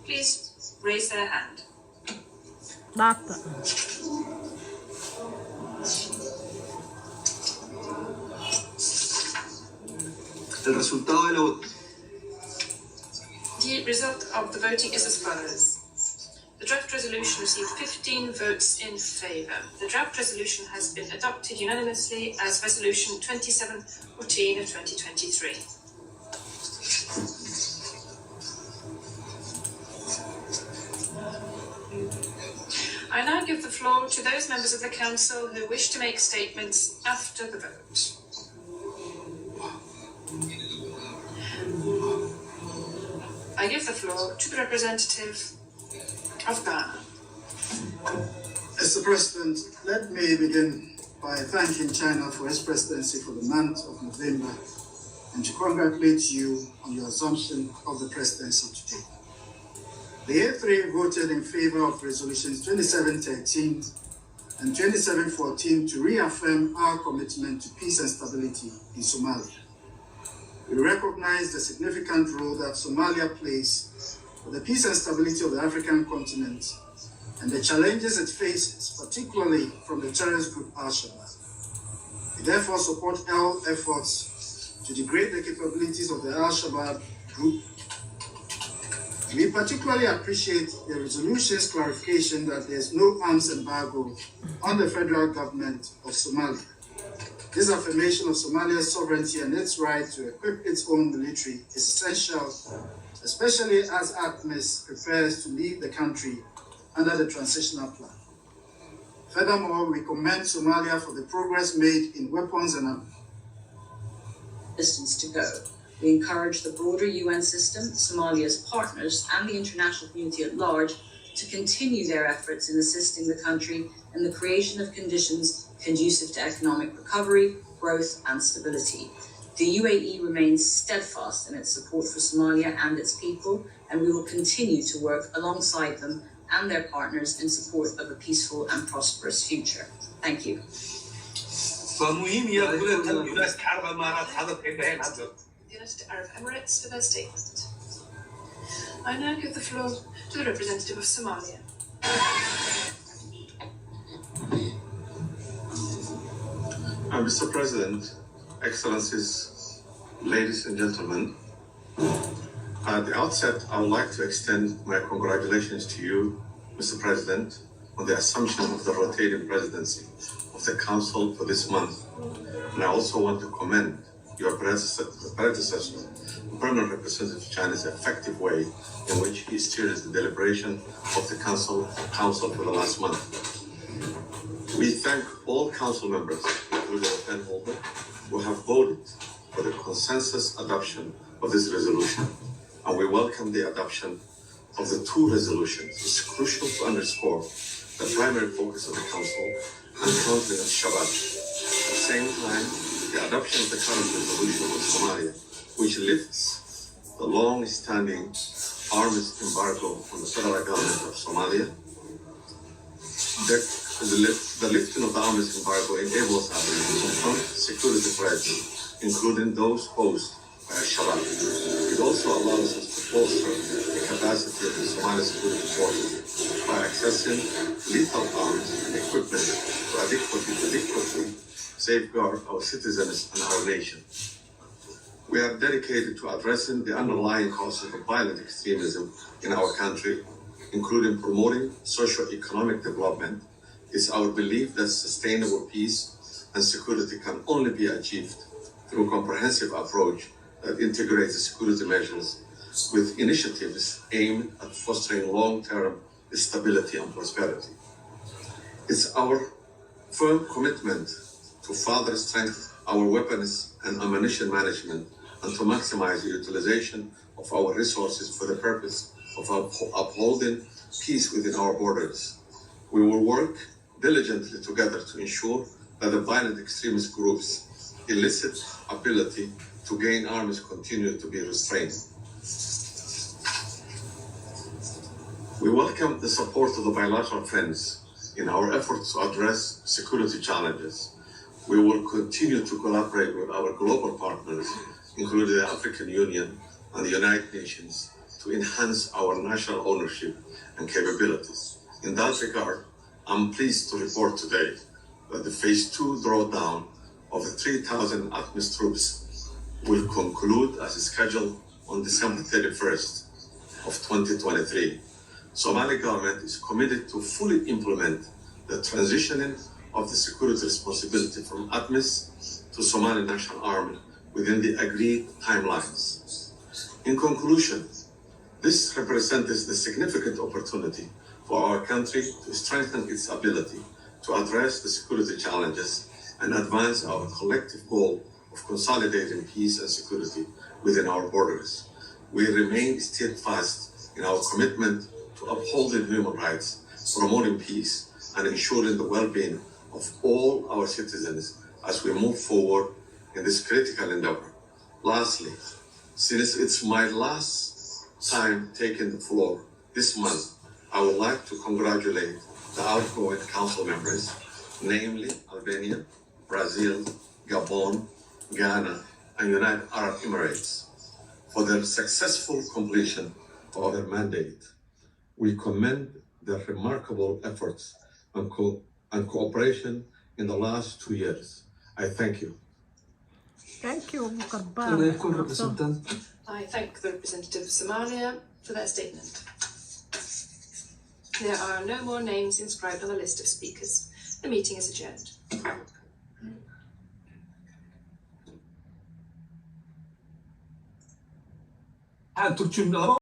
please raise their hand. Data. El resultado de la votación. The result of the voting is as follows. The draft resolution received 15 votes in favour. The draft resolution has been adopted unanimously as Resolution 2714 of 2023. I now give the floor to those members of the Council who wish to make statements after the vote. I give the floor to the representative of Ghana. Mr. President, let me begin by thanking China for its presidency for the month of November and to congratulate you on your assumption of the presidency today. The A3 voted in favor of resolutions 2713 and 2714 to reaffirm our commitment to peace and stability in Somalia. We recognize the significant role that Somalia plays for the peace and stability of the African continent and the challenges it faces, particularly from the terrorist group Al-Shabaab. We therefore support all efforts to degrade the capabilities of the Al-Shabaab group. We particularly appreciate the resolution's clarification that there is no arms embargo on the federal government of Somalia. This affirmation of Somalia's sovereignty and its right to equip its own military is essential, especially as ATMIS prepares to leave the country under the transitional plan. Furthermore, we commend Somalia for the progress made in weapons and distance to go. We encourage the broader UN system, Somalia's partners, and the international community at large to continue their efforts in assisting the country in the creation of conditions conducive to economic recovery, growth, and stability. The UAE remains steadfast in its support for Somalia and its people, and we will continue to work alongside them and their partners in support of a peaceful and prosperous future. Thank you. The United Arab Emirates for their statement. I now give the floor to the representative of Somalia. Mr. President, Excellencies, ladies and gentlemen, at the outset, I would like to extend my congratulations to you, Mr. President, on the assumption of the rotating presidency of the Council for this month. And I also want to commend your predecessor, the permanent representative of China's effective way in which he steered the deliberation of the Council for the last month. We thank all Council members, including the pen holder, who have voted for the consensus adoption of this resolution, and we welcome the adoption of the two resolutions. It's crucial to underscore the primary focus of the Council on countering Al-Shabaab. At the same time, the adoption of the current resolution of Somalia, which lifts the long-standing arms embargo on the federal government of Somalia. The lifting of the arms embargo enables us to confront security threats, including those posed by Al-Shabaab. It also allows us to bolster the capacity of the Somali security forces by accessing lethal arms and equipment to adequately safeguard our citizens and our nation. We are dedicated to addressing the underlying causes of violent extremism in our country, including promoting socio-economic development. It's our belief that sustainable peace and security can only be achieved through a comprehensive approach that integrates security measures with initiatives aimed at fostering long-term stability and prosperity. It's our firm commitment to further strengthen our weapons and ammunition management and to maximize the utilization of our resources for the purpose of upholding peace within our borders. We will work diligently together to ensure that the violent extremist groups' illicit ability to gain arms continue to be restrained. We welcome the support of the bilateral friends in our efforts to address security challenges. We will continue to collaborate with our global partners, including the African Union and the United Nations, to enhance our national ownership and capabilities. In that regard, I'm pleased to report today that the Phase 2 drawdown of the 3,000 ATMIS troops will conclude as scheduled on December 31st of 2023. Somali government is committed to fully implement the transitioning of the security responsibility from ATMIS to Somali National Army within the agreed timelines. In conclusion, this represents the significant opportunity for our country to strengthen its ability to address the security challenges and advance our collective goal of consolidating peace and security within our borders. We remain steadfast in our commitment to upholding human rights, promoting peace, and ensuring the well-being of all our citizens as we move forward in this critical endeavor. Lastly, since it's my last time taking the floor this month, I would like to congratulate the outgoing council members, namely Albania, Brazil, Gabon, Ghana, and United Arab Emirates, for their successful completion of their mandate. We commend their remarkable efforts and cooperation in the last 2 years. I thank you. Thank you, Abukar. I thank the representative of Somalia for their statement. There are no more names inscribed on the list of speakers. The meeting is adjourned.